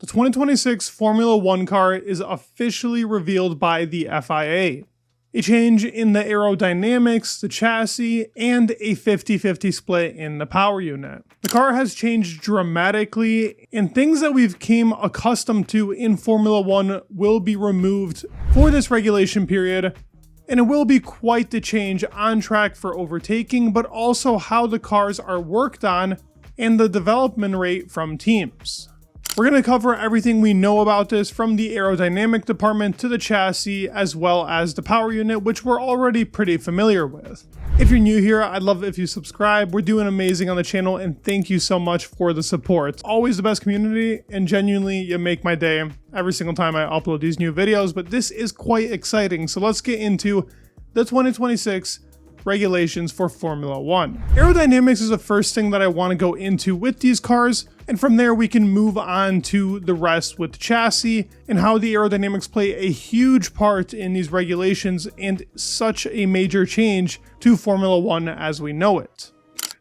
The 2026 Formula One car is officially revealed by the FIA. A change in the aerodynamics, the chassis, and a 50-50 split in the power unit. The car has changed dramatically, and things that we've become accustomed to in Formula One will be removed for this regulation period, and it will be quite the change on track for overtaking, but also how the cars are worked on and the development rate from teams. We're going to cover everything we know about this, from the aerodynamic department to the chassis, as well as the power unit, which we're already pretty familiar with. If you're new here, I'd love it if you subscribe. We're doing amazing on the channel, and thank you so much for the support. Always the best community, and genuinely, you make my day every single time I upload these new videos, but this is quite exciting. So let's get into the 2026 regulations for Formula One. Aerodynamics is the first thing that I want to go into with these cars, and from there we can move on to the rest with the chassis and how the aerodynamics play a huge part in these regulations and such a major change to Formula One as we know it.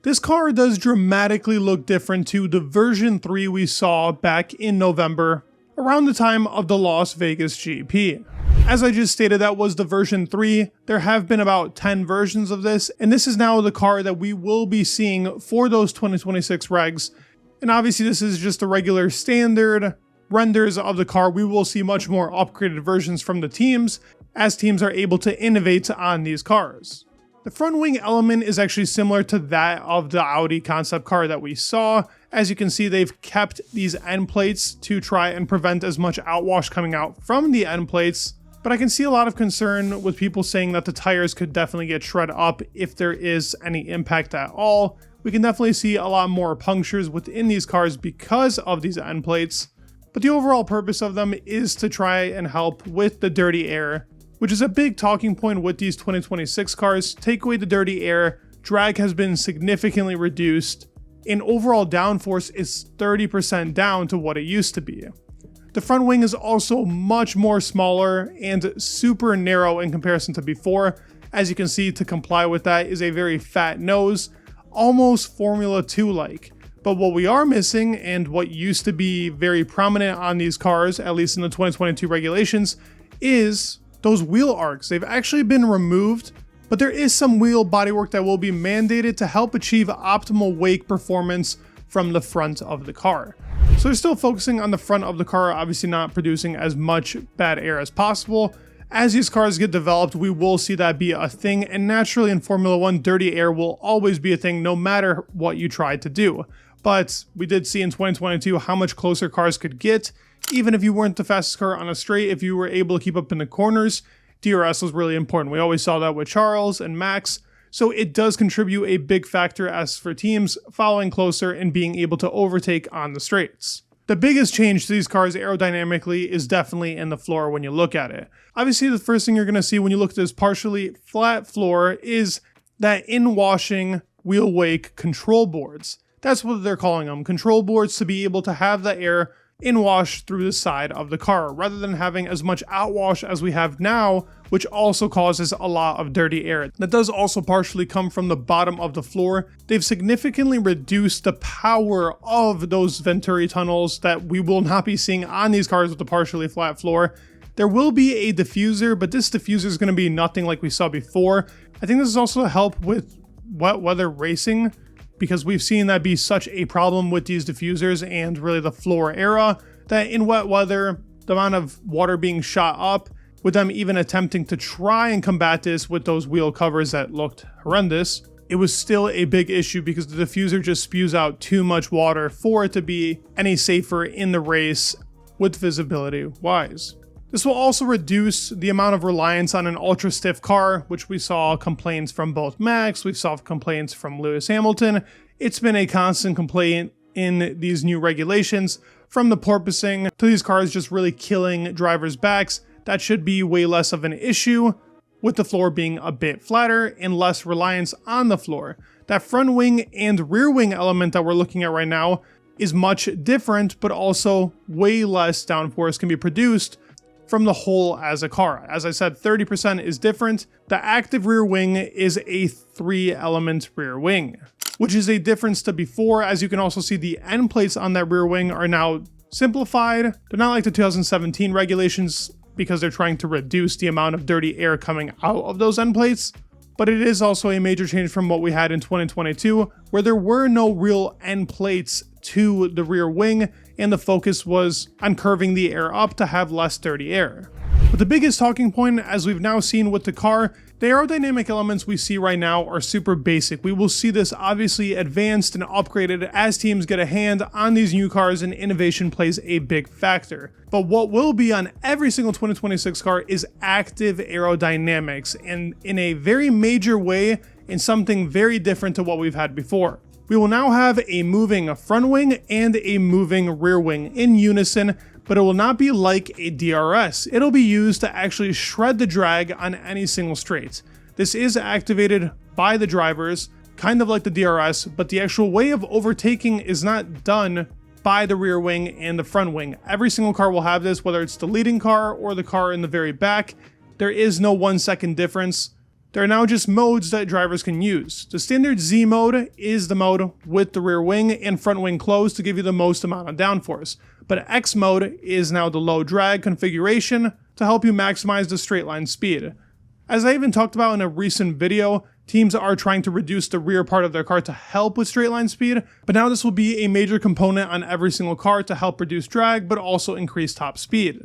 This car does dramatically look different to the version 3 we saw back in November, around the time of the Las Vegas GP. As I just stated, that was the version 3. There have been about 10 versions of this, and this is now the car that we will be seeing for those 2026 regs. And obviously this is just the regular standard renders of the car. We will see much more upgraded versions from the teams as teams are able to innovate on these cars. The front wing element is actually similar to that of the Audi concept car that we saw. As you can see, they've kept these end plates to try and prevent as much outwash coming out from the end plates. But I can see a lot of concern with people saying that the tires could definitely get shred up if there is any impact at all. We can definitely see a lot more punctures within these cars because of these end plates. But the overall purpose of them is to try and help with the dirty air, which is a big talking point with these 2026 cars. Take away the dirty air, drag has been significantly reduced, and overall downforce is 30% down to what it used to be. The front wing is also much more smaller and super narrow in comparison to before. As you can see, to comply with that is a very fat nose, almost Formula 2-like. But what we are missing, and what used to be very prominent on these cars, at least in the 2022 regulations, is those wheel arcs. They've actually been removed, but there is some wheel bodywork that will be mandated to help achieve optimal wake performance from the front of the car. So they're still focusing on the front of the car, obviously not producing as much bad air as possible. As these cars get developed, we will see that be a thing, and naturally in Formula One, dirty air will always be a thing no matter what you try to do. But we did see in 2022 how much closer cars could get, even if you weren't the fastest car on a straight. If you were able to keep up in the corners, DRS was really important. We always saw that with Charles and Max. So it does contribute a big factor as for teams following closer and being able to overtake on the straights. The biggest change to these cars aerodynamically is definitely in the floor when you look at it. Obviously, the first thing you're going to see when you look at this partially flat floor is that in-washing wheel wake control boards. That's what they're calling them, control boards, to be able to have the air in-wash through the side of the car, rather than having as much outwash as we have now, which also causes a lot of dirty air. That does also partially come from the bottom of the floor. They've significantly reduced the power of those Venturi tunnels that we will not be seeing on these cars with the partially flat floor. There will be a diffuser, but this diffuser is going to be nothing like we saw before. I think this is also to help with wet weather racing, because we've seen that be such a problem with these diffusers and really the floor era, that in wet weather, the amount of water being shot up, with them even attempting to try and combat this with those wheel covers that looked horrendous, it was still a big issue because the diffuser just spews out too much water for it to be any safer in the race with visibility wise. This will also reduce the amount of reliance on an ultra stiff car, which we saw complaints from both Max, we saw complaints from Lewis Hamilton. It's been a constant complaint in these new regulations, from the porpoising to these cars just really killing drivers' backs. That should be way less of an issue, with the floor being a bit flatter and less reliance on the floor. That front wing and rear wing element that we're looking at right now is much different, but also way less downforce can be produced from the whole as a car. As I said, 30% is different. The active rear wing is a 3-element rear wing, which is a difference to before. As you can also see, the end plates on that rear wing are now simplified. They're not like the 2017 regulations because they're trying to reduce the amount of dirty air coming out of those end plates, but it is also a major change from what we had in 2022, where there were no real end plates to the rear wing, and the focus was on curving the air up to have less dirty air. But the biggest talking point, as we've now seen with the car, the aerodynamic elements we see right now are super basic. We will see this obviously advanced and upgraded as teams get a hand on these new cars, and innovation plays a big factor. But what will be on every single 2026 car is active aerodynamics, and in a very major way, in something very different to what we've had before. We will now have a moving front wing and a moving rear wing in unison, but it will not be like a DRS. It'll be used to actually shred the drag on any single straight. This is activated by the drivers, kind of like the DRS, but the actual way of overtaking is not done by the rear wing and the front wing. Every single car will have this, whether it's the leading car or the car in the very back. There is no 1 second difference. There are now just modes that drivers can use. The standard Z mode is the mode with the rear wing and front wing closed to give you the most amount of downforce. But X mode is now the low drag configuration to help you maximize the straight line speed. As I even talked about in a recent video, teams are trying to reduce the rear part of their car to help with straight line speed, but now this will be a major component on every single car to help reduce drag, but also increase top speed.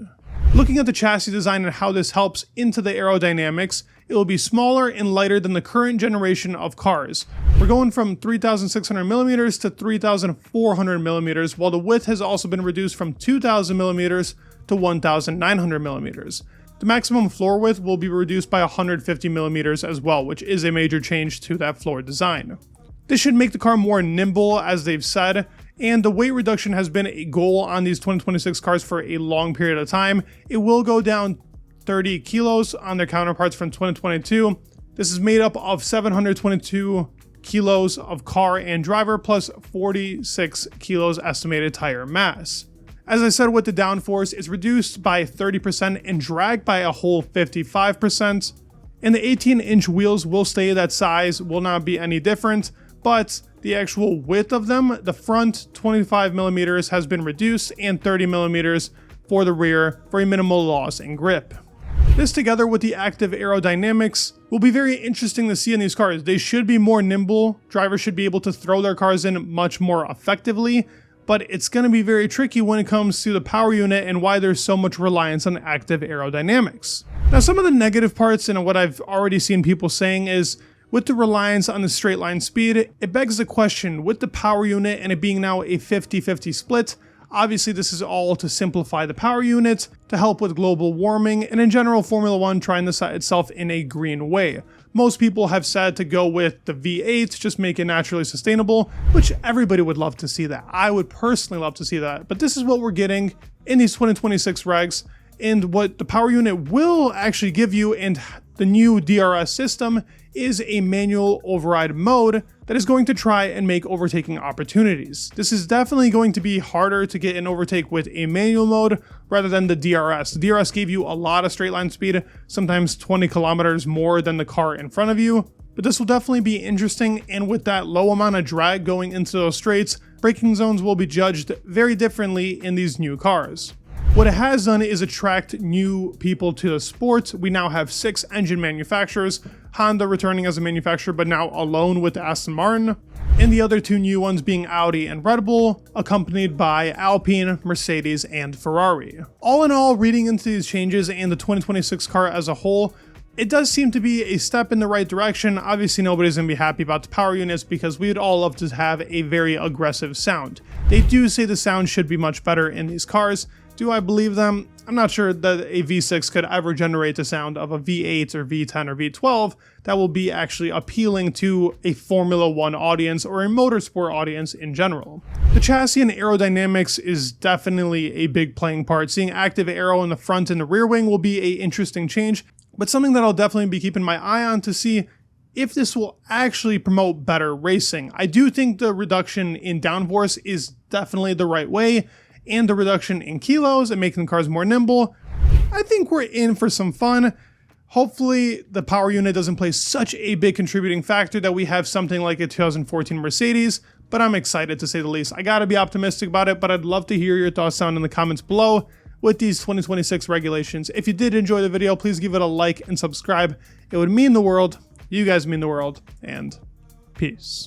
Looking at the chassis design and how this helps into the aerodynamics, it will be smaller and lighter than the current generation of cars. We're going from 3,600 millimeters to 3,400 millimeters, while the width has also been reduced from 2,000 millimeters to 1,900 millimeters. The maximum floor width will be reduced by 150 millimeters as well, which is a major change to that floor design. This should make the car more nimble, as they've said, and the weight reduction has been a goal on these 2026 cars for a long period of time. It will go down 30 kilos on their counterparts from 2022. This is made up of 722 kilos of car and driver plus 46 kilos estimated tire mass. As I said with the downforce, it's reduced by 30% and drag by a whole 55%. And the 18-inch wheels will stay that size, will not be any different, but the actual width of them, the front 25 millimeters has been reduced and 30 millimeters for the rear for a minimal loss in grip. This together with the active aerodynamics will be very interesting to see in these cars. They should be more nimble, drivers should be able to throw their cars in much more effectively, but it's going to be very tricky when it comes to the power unit and why there's so much reliance on active aerodynamics. Now, some of the negative parts and what I've already seen people saying is, with the reliance on the straight line speed, it begs the question, with the power unit and it being now a 50-50 split, obviously this is all to simplify the power unit, to help with global warming, and in general Formula 1 trying to set itself in a green way. Most people have said to go with the V8, just make it naturally sustainable, which everybody would love to see that. I would personally love to see that, but this is what we're getting in these 2026 regs, and what the power unit will actually give you, and the new DRS system is a manual override mode that is going to try and make overtaking opportunities. This is definitely going to be harder to get an overtake with a manual mode rather than the DRS. The DRS gave you a lot of straight line speed, sometimes 20 kilometers more than the car in front of you, but this will definitely be interesting, and with that low amount of drag going into those straights, braking zones will be judged very differently in these new cars. What it has done is attract new people to the sport. We now have 6 engine manufacturers, Honda returning as a manufacturer but now alone with Aston Martin, and the other 2 new ones being Audi and Red Bull, accompanied by Alpine, Mercedes, and Ferrari. All in all, reading into these changes and the 2026 car as a whole, it does seem to be a step in the right direction. Obviously, nobody's going to be happy about the power units because we'd all love to have a very aggressive sound. They do say the sound should be much better in these cars. Do I believe them? I'm not sure that a V6 could ever generate the sound of a V8 or V10 or V12 that will be actually appealing to a Formula 1 audience or a motorsport audience in general. The chassis and aerodynamics is definitely a big playing part. Seeing active aero in the front and the rear wing will be an interesting change, but something that I'll definitely be keeping my eye on to see if this will actually promote better racing. I do think the reduction in downforce is definitely the right way, and the reduction in kilos and making the cars more nimble. I think we're in for some fun. Hopefully the power unit doesn't play such a big contributing factor that we have something like a 2014 Mercedes, but I'm excited to say the least. I gotta be optimistic about it, but I'd love to hear your thoughts down in the comments below with these 2026 regulations. If you did enjoy the video, please give it a like and subscribe. It would mean the world. You guys mean the world, and peace.